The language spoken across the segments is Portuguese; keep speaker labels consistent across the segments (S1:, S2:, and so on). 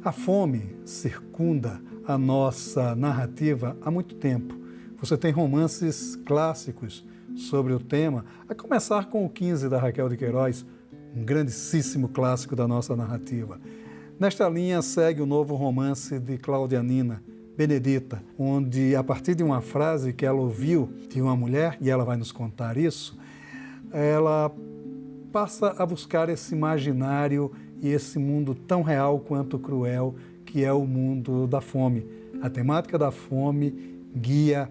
S1: A fome circunda a nossa narrativa há muito tempo. Você tem romances clássicos sobre o tema, a começar com o 15 da Raquel de Queiroz, um grandíssimo clássico da nossa narrativa. Nesta linha segue o novo romance de Cláudia Nina, Benedita, onde, a partir de uma frase que ela ouviu de uma mulher, e ela vai nos contar isso, ela passa a buscar esse imaginário e esse mundo tão real quanto cruel que é o mundo da fome. A temática da fome guia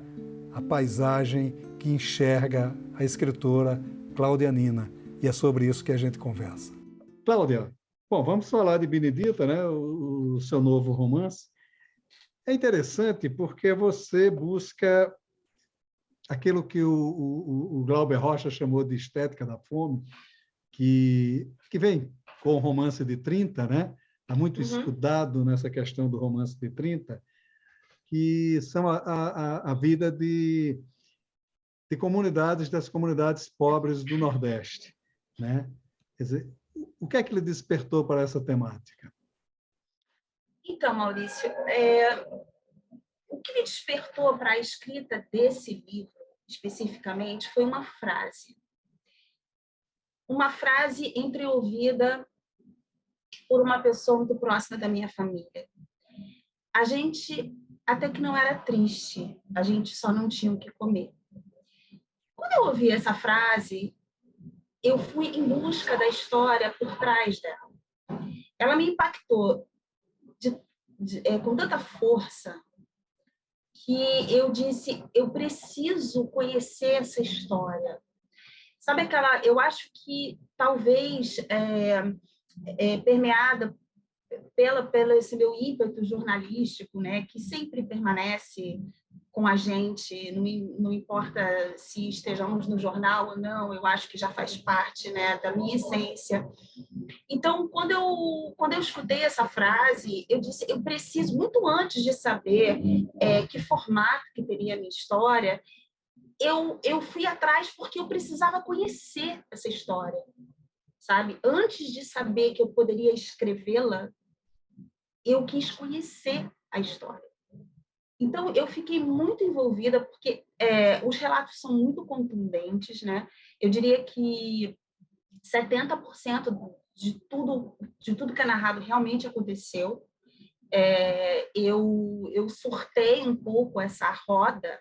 S1: a paisagem que enxerga a escritora Cláudia Nina. E é sobre isso que a gente conversa. Cláudia, bom, vamos falar de Benedita, né? O seu novo romance. É interessante porque você busca aquilo que o Glauber Rocha chamou de estética da fome, que vem com o romance de 30, né? Há muito estudado nessa questão do romance de 30, que são a vida de comunidades, das comunidades pobres do Nordeste, né? Quer dizer, o que é que lhe despertou para essa temática?
S2: Então, Maurício, o que me despertou para a escrita desse livro, especificamente, foi uma frase. Uma frase entreouvida por uma pessoa muito próxima da minha família. A gente até que não era triste, a gente só não tinha o que comer. Quando eu ouvi essa frase, eu fui em busca da história por trás dela. Ela me impactou com tanta força que eu disse, eu preciso conhecer essa história. Sabe aquela, eu acho que talvez permeada pelo esse meu ímpeto jornalístico, né, que sempre permanece com a gente, não importa se estejamos no jornal ou não, eu acho que já faz parte, né, da minha essência. Então, quando eu escutei essa frase, eu disse, eu preciso, muito antes de saber que formato que teria a minha história, eu fui atrás porque eu precisava conhecer essa história, sabe? Antes de saber que eu poderia escrevê-la, eu quis conhecer a história. Então, eu fiquei muito envolvida porque os relatos são muito contundentes, né? Eu diria que 70% de tudo que é narrado realmente aconteceu. Eu sortei um pouco essa roda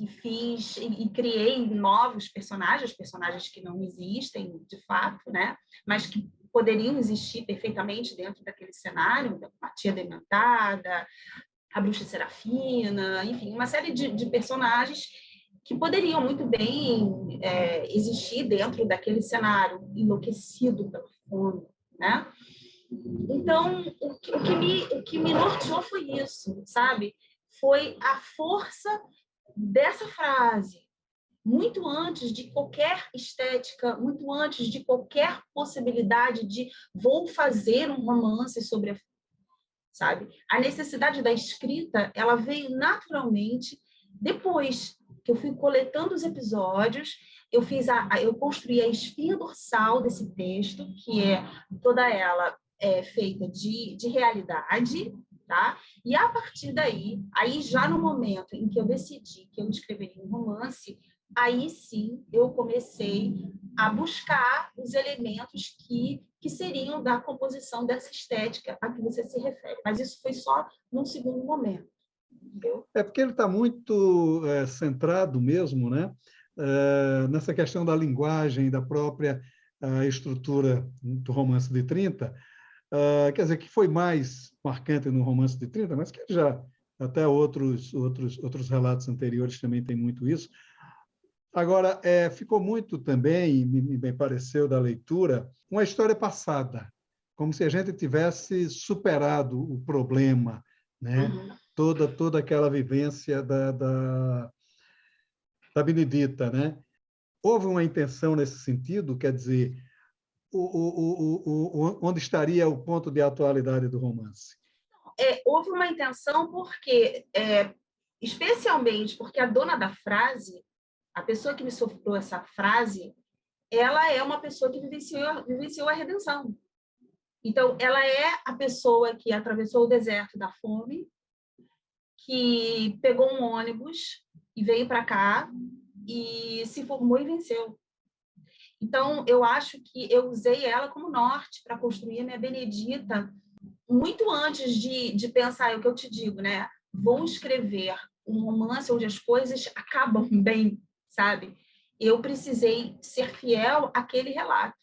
S2: e criei novos personagens que não existem de fato, né? Mas que poderiam existir perfeitamente dentro daquele cenário, a tia dementada, a bruxa Serafina, enfim, uma série de personagens que poderiam muito bem existir dentro daquele cenário enlouquecido pela fome, né? Então, o que me norteou foi isso, sabe? Foi a força dessa frase, muito antes de qualquer estética, muito antes de qualquer possibilidade de vou fazer um romance sobre a, sabe? A necessidade da escrita, ela veio naturalmente depois que eu fui coletando os episódios, eu construí a espinha dorsal desse texto, que é toda ela feita de realidade, tá? E a partir daí, aí já no momento em que eu decidi que eu escreveria um romance, aí sim eu comecei a buscar os elementos que seriam da composição dessa estética a que você se refere. Mas isso foi só num segundo momento. Entendeu?
S1: É porque ele está muito centrado mesmo, né? Nessa questão da linguagem, da própria estrutura do romance de 30, quer dizer, que foi mais marcante no romance de 30, mas que já até outros relatos anteriores também tem muito isso. Agora, ficou muito também, me pareceu da leitura, uma história passada, como se a gente tivesse superado o problema, né? Toda aquela vivência da Benedita, né? Houve uma intenção nesse sentido, quer dizer, onde estaria o ponto de atualidade do romance?
S2: Houve uma intenção porque, especialmente porque a dona da frase, a pessoa que me soprou essa frase, ela é uma pessoa que vivenciou a redenção. Então, ela é a pessoa que atravessou o deserto da fome, que pegou um ônibus e veio para cá e se formou e venceu. Então, eu acho que eu usei ela como norte para construir a minha Benedita, muito antes de pensar, é o que eu te digo, né? Vou escrever um romance onde as coisas acabam bem, sabe? Eu precisei ser fiel àquele relato,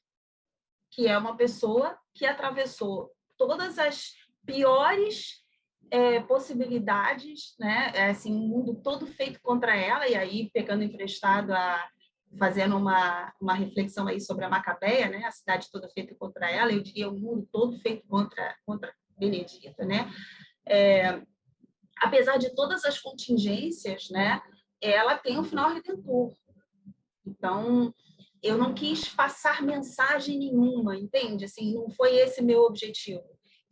S2: que é uma pessoa que atravessou todas as piores possibilidades, né? Assim, um mundo todo feito contra ela, e aí pegando emprestado fazendo uma reflexão aí sobre a Macabeia, né? A cidade toda feita contra ela, eu diria o mundo todo feito contra Benedita, né? Apesar de todas as contingências, né? Ela tem um final redentor. Então, eu não quis passar mensagem nenhuma, entende? Assim, não foi esse meu objetivo.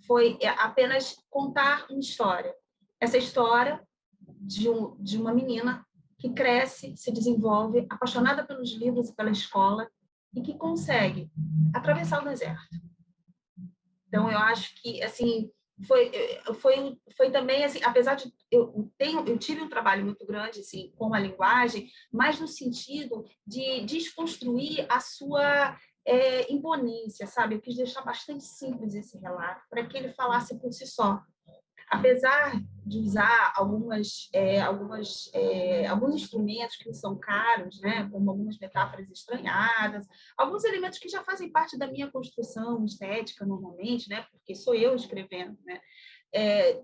S2: Foi apenas contar uma história. Essa história de uma menina que cresce, se desenvolve, apaixonada pelos livros e pela escola, e que consegue atravessar o deserto. Então, eu acho que, assim, foi também, assim, apesar de eu tive um trabalho muito grande, assim, com a linguagem, mas no sentido de desconstruir a sua imponência, sabe? Eu quis deixar bastante simples esse relato, para que ele falasse por si só. Apesar de usar alguns instrumentos que são caros, né, como algumas metáforas estranhadas, alguns elementos que já fazem parte da minha construção estética normalmente, né, porque sou eu escrevendo, né,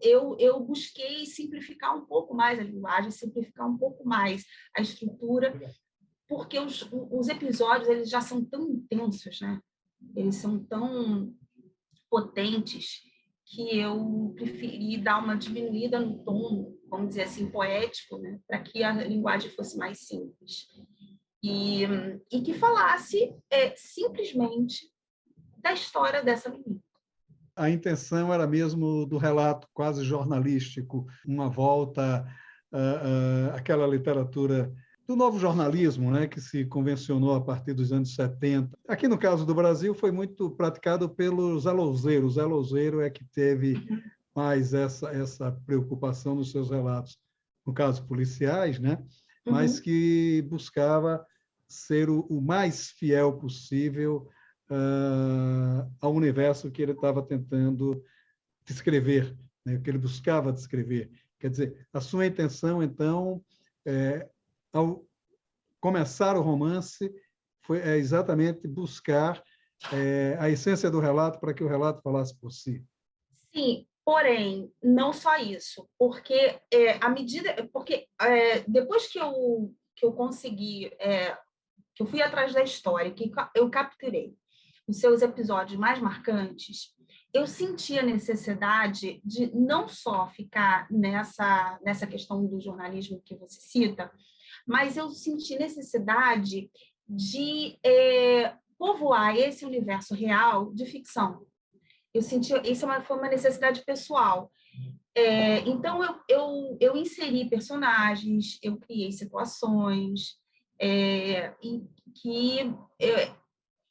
S2: eu busquei simplificar um pouco mais a linguagem, simplificar um pouco mais a estrutura, porque os episódios eles já são tão intensos, né, eles são tão potentes que eu preferi dar uma diminuída no tom, vamos dizer assim, poético, né, para que a linguagem fosse mais simples. E que falasse simplesmente da história dessa menina.
S1: A intenção era mesmo do relato quase jornalístico, uma volta àquela literatura do novo jornalismo, né, que se convencionou a partir dos anos 70. Aqui no caso do Brasil foi muito praticado pelos Zé Louzeiro. O Zé Louzeiro é que teve mais essa preocupação nos seus relatos, no caso policiais, né, mas que buscava ser o mais fiel possível ao universo que ele estava tentando descrever, né, que ele buscava descrever. Quer dizer, a sua intenção, então, ao começar o romance, foi exatamente buscar a essência do relato para que o relato falasse por si.
S2: Sim, porém, não só isso, porque depois que eu consegui, que eu fui atrás da história, que eu capturei os seus episódios mais marcantes, eu senti a necessidade de não só ficar nessa questão do jornalismo que você cita, mas eu senti necessidade de povoar esse universo real de ficção. Eu senti, isso foi uma necessidade pessoal. Então, eu inseri personagens, eu criei situações, e que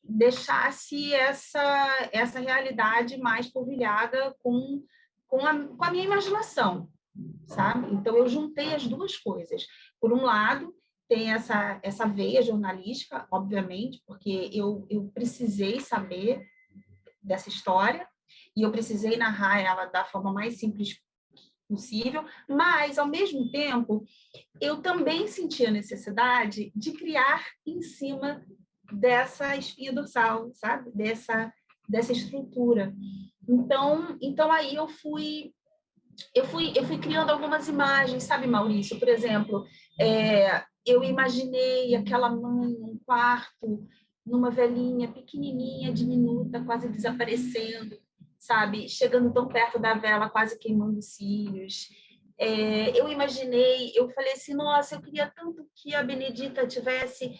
S2: deixasse essa realidade mais polvilhada com a minha imaginação, sabe? Então, eu juntei as duas coisas. Por um lado, tem essa veia jornalística, obviamente, porque eu precisei saber dessa história e eu precisei narrar ela da forma mais simples possível, mas, ao mesmo tempo, eu também senti a necessidade de criar em cima dessa espinha dorsal, sabe? Dessa estrutura. Então aí eu fui criando algumas imagens, sabe, Maurício? Por exemplo, eu imaginei aquela mãe num quarto, numa velhinha pequenininha, diminuta, quase desaparecendo, sabe? Chegando tão perto da vela, quase queimando os cílios. Eu falei assim, nossa, eu queria tanto que a Benedita tivesse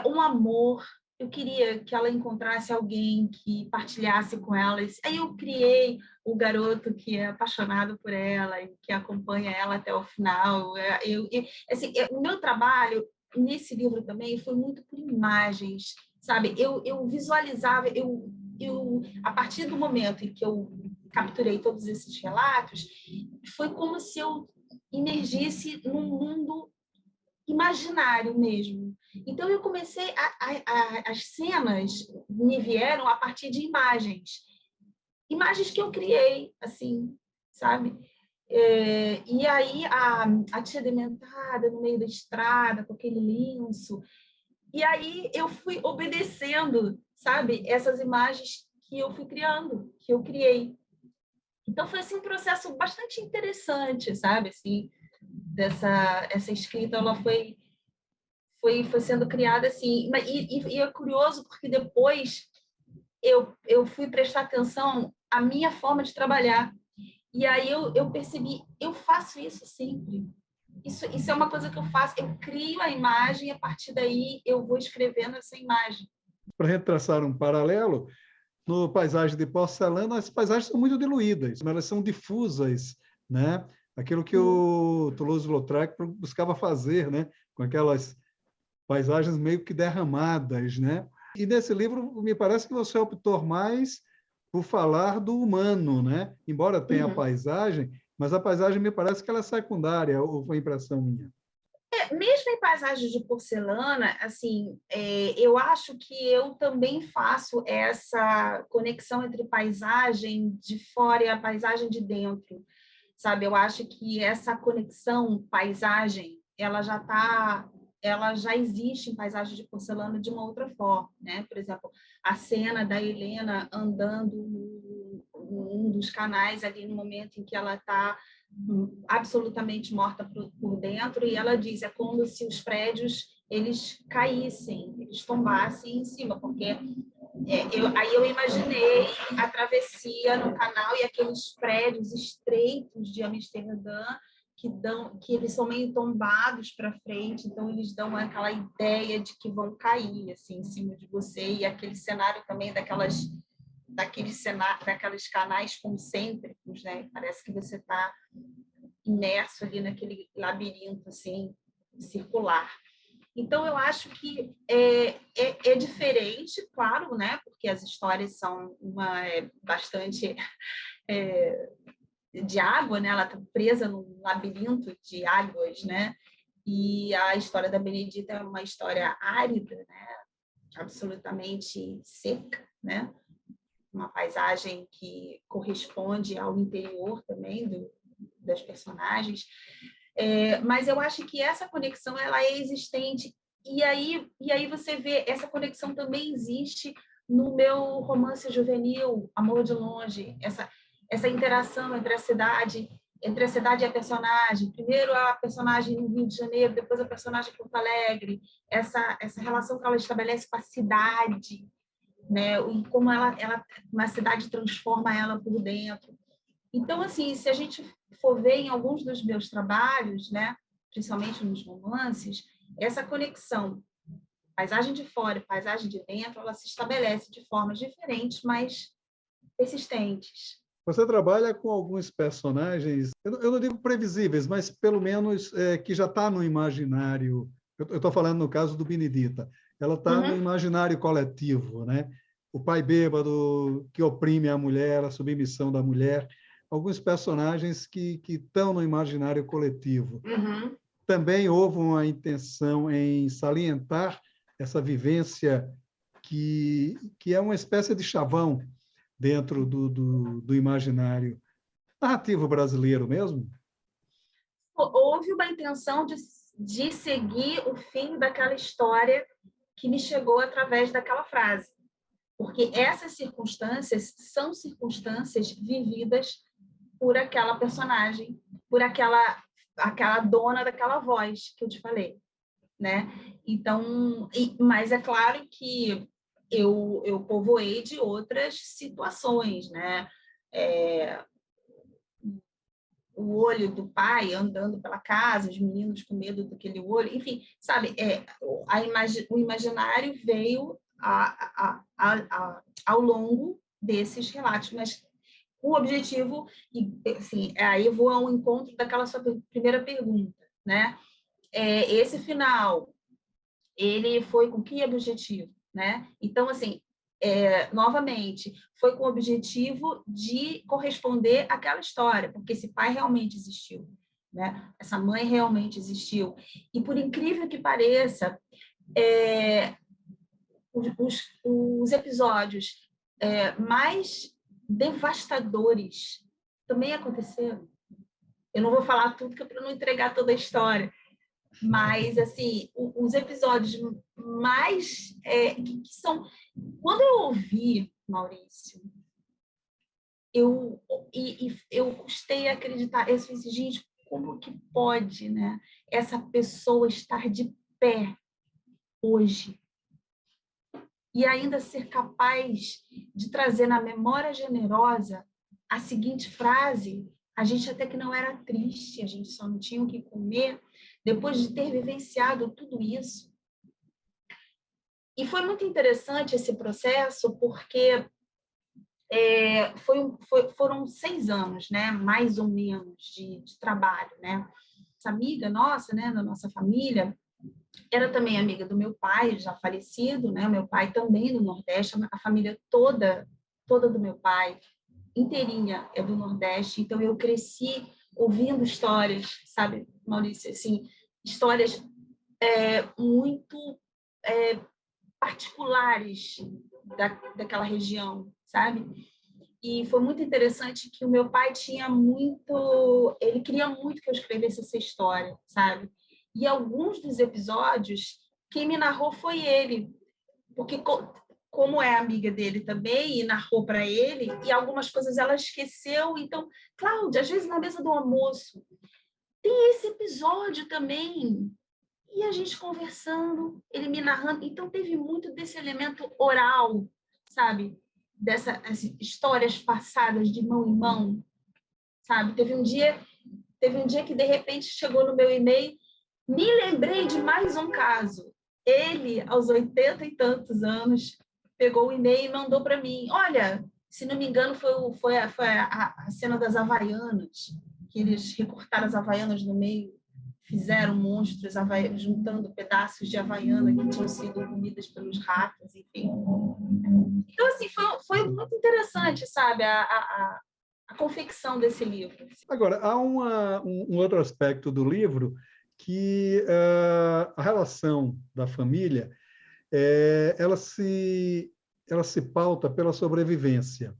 S2: um amor, eu queria que ela encontrasse alguém que partilhasse com ela. Aí eu criei o garoto que é apaixonado por ela e que acompanha ela até o final. O meu trabalho nesse livro também foi muito por imagens, sabe? Eu visualizava, eu a partir do momento em que eu capturei todos esses relatos, foi como se eu imergisse num mundo imaginário mesmo. Então, eu comecei, as cenas me vieram a partir de imagens que eu criei, assim, sabe? E aí, a tia dementada no meio da estrada, com aquele lenço, e aí eu fui obedecendo, sabe, essas imagens que eu fui criando, que eu criei. Então, foi assim, um processo bastante interessante, sabe? Assim, essa escrita, ela foi sendo criada assim. E é curioso porque depois eu fui prestar atenção à minha forma de trabalhar. E aí eu percebi, eu faço isso sempre. Isso é uma coisa que eu faço. Eu crio a imagem e, a partir daí, eu vou escrevendo essa imagem.
S1: Para a gente traçar um paralelo, no Paisagem de Porcelana, as paisagens são muito diluídas, mas elas são difusas, né? Aquilo que o Toulouse-Lautrec buscava fazer, né? Com aquelas paisagens meio que derramadas, né? E nesse livro, me parece que você optou mais por falar do humano, né? Embora tenha a paisagem, mas a paisagem me parece que ela é secundária, ou foi impressão minha?
S2: Mesmo em paisagens de porcelana, assim, eu acho que eu também faço essa conexão entre paisagem de fora e a paisagem de dentro, sabe? Eu acho que essa conexão paisagem, ela já existe em paisagem de porcelana de uma outra forma, né? Por exemplo, a cena da Helena andando num dos canais ali no momento em que ela está absolutamente morta por dentro, e ela diz, é como se os prédios eles caíssem, eles tombassem em cima, porque aí eu imaginei a travessia no canal e aqueles prédios estreitos de Amsterdã que eles são meio tombados para frente, então eles dão aquela ideia de que vão cair assim em cima de você, e aquele cenário também daqueles canais concêntricos, né? Parece que você está imerso ali naquele labirinto assim circular. Então eu acho que é diferente, claro, né? Porque as histórias são bastante de água, né? Ela está presa num labirinto de águas, né? E a história da Benedita é uma história árida, né? Absolutamente seca, né? Uma paisagem que corresponde ao interior também das personagens. Mas eu acho que essa conexão ela é existente, e aí você vê, essa conexão também existe no meu romance juvenil, Amor de Longe, essa interação entre a cidade e a personagem, primeiro a personagem no Rio de Janeiro, depois a personagem em Porto Alegre, essa relação que ela estabelece com a cidade, né? E como uma cidade transforma ela por dentro. Então, assim, se a gente for ver em alguns dos meus trabalhos, né, principalmente nos romances, essa conexão paisagem de fora e paisagem de dentro, ela se estabelece de formas diferentes, mas persistentes.
S1: Você trabalha com alguns personagens, eu não digo previsíveis, mas pelo menos que já está no imaginário. Eu estou falando no caso do Benedita. Ela está no imaginário coletivo, né? O pai bêbado que oprime a mulher, a submissão da mulher. Alguns personagens que estão no imaginário coletivo. Também houve uma intenção em salientar essa vivência que é uma espécie de chavão dentro do imaginário narrativo brasileiro mesmo?
S2: Houve uma intenção de seguir o fim daquela história que me chegou através daquela frase. Porque essas circunstâncias são circunstâncias vividas por aquela personagem, por aquela dona daquela voz que eu te falei, né? Então, mas é claro que eu povoei de outras situações, né? O olho do pai andando pela casa, os meninos com medo daquele olho, enfim, sabe? O imaginário veio ao longo desses relatos, mas o objetivo, assim, aí eu vou ao encontro daquela sua primeira pergunta, né? Esse final, ele foi com que objetivo, né? Então, assim, novamente, foi com o objetivo de corresponder àquela história, porque esse pai realmente existiu, né? Essa mãe realmente existiu. E, por incrível que pareça, os episódios mais devastadores também aconteceram. Eu não vou falar tudo, que é para não entregar toda a história, mas, assim, os episódios mais... que são... Quando eu ouvi, Maurício, eu custei a acreditar. Eu disse, gente, como que pode, né, essa pessoa estar de pé hoje e ainda ser capaz de trazer na memória generosa a seguinte frase: a gente até que não era triste, a gente só não tinha o que comer, depois de ter vivenciado tudo isso. E foi muito interessante esse processo, porque foram 6 anos, né, mais ou menos, de trabalho, né? Essa amiga nossa, né, da nossa família, era também amiga do meu pai, já falecido, né? Meu pai também do Nordeste, a família toda do meu pai, inteirinha, é do Nordeste. Então, eu cresci ouvindo histórias, sabe, Maurício, assim, histórias muito particulares daquela região, sabe? E foi muito interessante que o meu pai ele queria muito que eu escrevesse essa história, sabe? E alguns dos episódios, quem me narrou foi ele, porque como é amiga dele também, e narrou para ele, e algumas coisas ela esqueceu. Então, Cláudia, às vezes na mesa do almoço, tem esse episódio também. E a gente conversando, ele me narrando. Então, teve muito desse elemento oral, sabe? Dessas histórias passadas de mão em mão, sabe? Teve um dia que, de repente, chegou no meu e-mail, me lembrei de mais um caso. Ele, aos 80 e tantos anos, pegou o e-mail e mandou para mim: olha, se não me engano, foi a cena das Havaianas, que eles recortaram as Havaianas no meio, fizeram monstros juntando pedaços de Havaiana que tinham sido comidas pelos ratos, enfim. Então, assim, foi muito interessante, sabe, a confecção desse livro.
S1: Agora, há um outro aspecto do livro que a relação da família ela se pauta pela sobrevivência.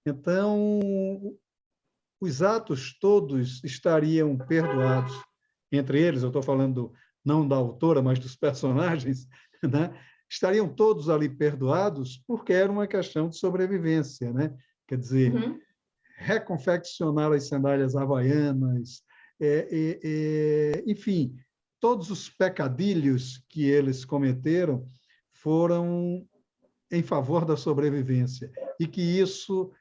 S1: Então, os atos todos estariam perdoados. Entre eles, eu estou falando não da autora, mas dos personagens, né? Estariam todos ali perdoados porque era uma questão de sobrevivência, né? Quer dizer, reconfeccionar as sandálias havaianas, enfim, todos os pecadilhos que eles cometeram foram em favor da sobrevivência e que isso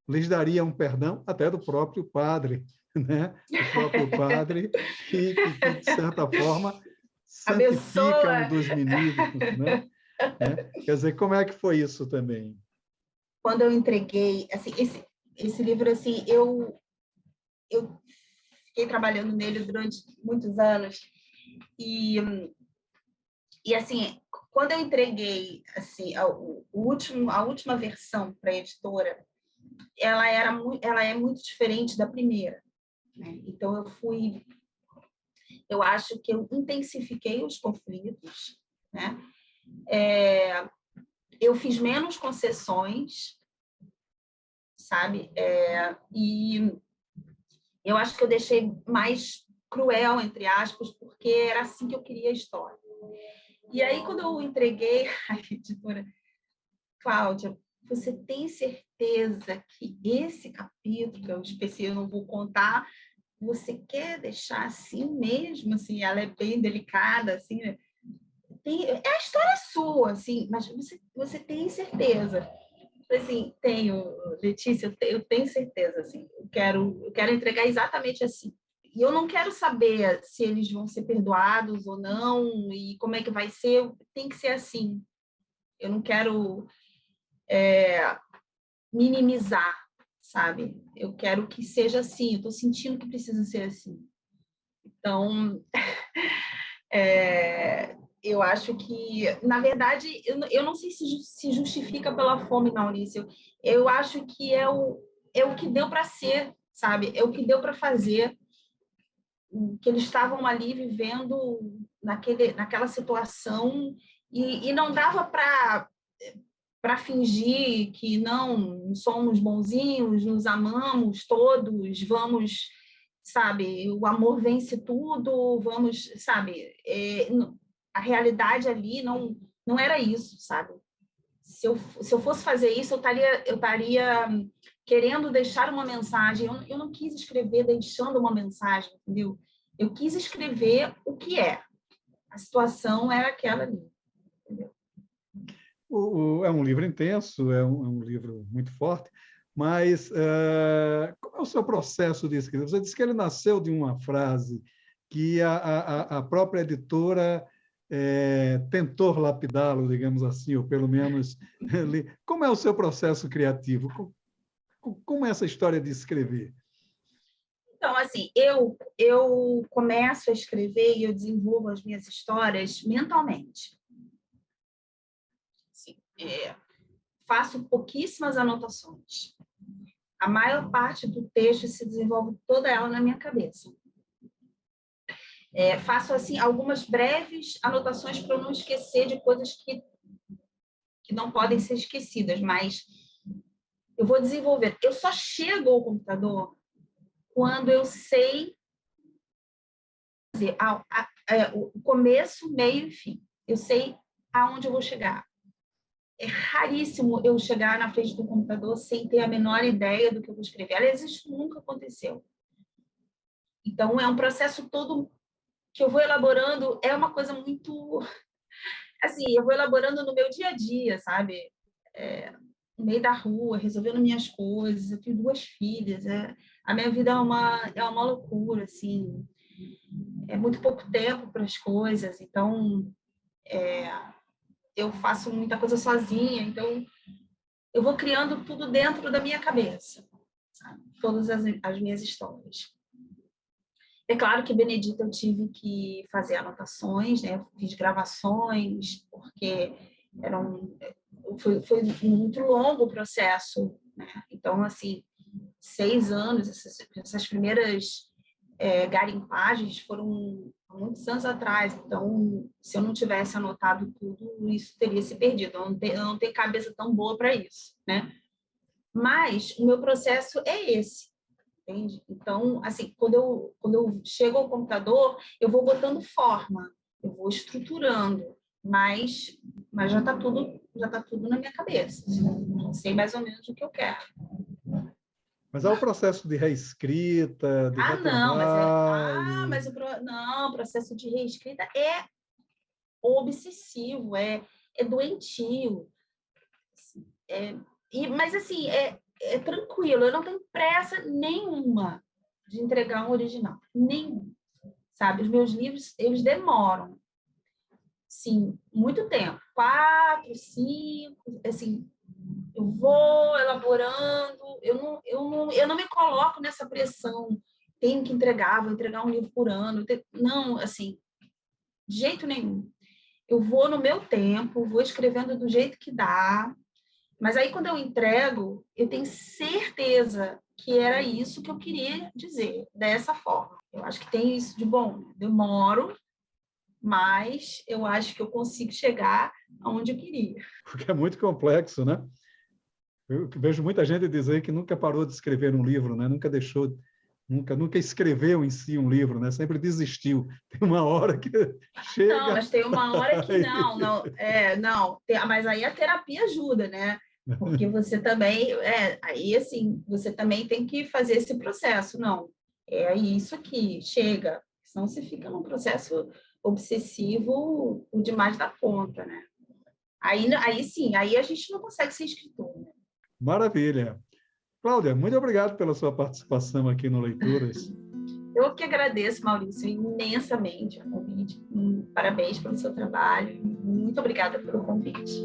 S1: lhes daria um perdão até do próprio padre, né? O próprio padre que de certa forma, santifica um dos ministros, né? Quer dizer, como é que foi isso também?
S2: Quando eu entreguei, assim, esse livro, assim, eu fiquei trabalhando nele durante muitos anos e assim, quando eu entreguei, assim, a última versão para a editora, ela é muito diferente da primeira, né? Então eu acho que eu intensifiquei os conflitos, né? Eu fiz menos concessões, sabe? E eu acho que eu deixei mais cruel, entre aspas, porque era assim que eu queria a história. E aí, quando eu entreguei à editora, Cláudia, você tem certeza que esse capítulo, que eu especiei, eu não vou contar, você quer deixar assim mesmo? Assim, ela é bem delicada, assim, né? A história sua, assim, mas você tem certeza? Assim, tenho, Letícia, eu tenho certeza, assim, eu quero entregar exatamente assim. E eu não quero saber se eles vão ser perdoados ou não, e como é que vai ser, tem que ser assim. Eu não quero minimizar, sabe? Eu quero que seja assim, eu estou sentindo que precisa ser assim. Então, Eu acho que, na verdade, eu não sei se justifica pela fome, Maurício. Eu acho que é o que deu para ser, sabe? É o que deu para fazer, que eles estavam ali vivendo naquela situação e não dava para fingir que não somos bonzinhos, nos amamos todos, vamos, sabe, o amor vence tudo, vamos, sabe, a realidade ali não era isso, sabe? Se eu fosse fazer isso, eu estaria querendo deixar uma mensagem. Eu não quis escrever deixando uma mensagem, entendeu? Eu quis escrever o que é. A situação era aquela ali, entendeu?
S1: É um livro intenso, é um livro muito forte, mas como é o seu processo de escrita? Você disse que ele nasceu de uma frase que a própria editora tentou lapidá-lo, digamos assim, ou pelo menos... Como é o seu processo criativo? Como é essa história de escrever?
S2: Então, assim, eu começo a escrever e eu desenvolvo as minhas histórias mentalmente. Assim, faço pouquíssimas anotações. A maior parte do texto se desenvolve toda ela na minha cabeça. Faço assim algumas breves anotações para eu não esquecer de coisas que não podem ser esquecidas, mas eu vou desenvolver. Eu só chego ao computador quando eu sei dizer o começo, meio e fim. Eu sei aonde eu vou chegar. É raríssimo eu chegar na frente do computador sem ter a menor ideia do que eu vou escrever. Aliás, isso nunca aconteceu. Então, é um processo todo que eu vou elaborando, é uma coisa muito... Assim, eu vou elaborando no meu dia a dia, sabe? No meio da rua, resolvendo minhas coisas. Eu tenho 2 filhas. A minha vida é uma loucura, assim. É muito pouco tempo para as coisas. Então, eu faço muita coisa sozinha. Então, eu vou criando tudo dentro da minha cabeça, sabe? Todas as minhas histórias. É claro que Benedita eu tive que fazer anotações, né? Fiz gravações, porque foi muito longo o processo, né? Então, assim, 6 anos, essas primeiras garimpagens foram há muitos anos atrás. Então, se eu não tivesse anotado tudo, isso teria se perdido. Eu não tenho cabeça tão boa para isso, né? Mas o meu processo é esse. Entende? Então, assim, quando eu chego ao computador, eu vou botando forma, eu vou estruturando, mas já tá tudo na minha cabeça. Já sei mais ou menos o que eu quero.
S1: Mas há o processo de reescrita, de
S2: Não,
S1: retrabalho.
S2: não, o processo de reescrita é obsessivo, é doentio. Mas assim, é tranquilo, eu não tenho pressa nenhuma de entregar um original, nenhum, sabe? Os meus livros, eles demoram, sim, muito tempo, 4, 5, assim, eu vou elaborando, eu não me coloco nessa pressão, tenho que entregar, vou entregar um livro por ano, não, assim, de jeito nenhum. Eu vou no meu tempo, vou escrevendo do jeito que dá, mas aí, quando eu entrego, eu tenho certeza que era isso que eu queria dizer, dessa forma. Eu acho que tem isso de bom. Né? Demoro, mas eu acho que eu consigo chegar aonde eu queria.
S1: Porque é muito complexo, né? Eu vejo muita gente dizer que nunca parou de escrever um livro, né? Nunca deixou, nunca escreveu em si um livro, né? Sempre desistiu. Tem uma hora que
S2: Não,
S1: chega.
S2: mas tem uma hora que não. Mas aí a terapia ajuda, né? Porque você também, aí assim, você também tem que fazer esse processo, não. É isso aqui, chega. Senão você fica num processo obsessivo o demais da conta, né? Aí sim, aí a gente não consegue ser escritor, né?
S1: Maravilha. Cláudia, muito obrigado pela sua participação aqui no Leituras.
S2: Eu que agradeço, Maurício, imensamente o convite. Parabéns pelo seu trabalho. Muito obrigada pelo convite.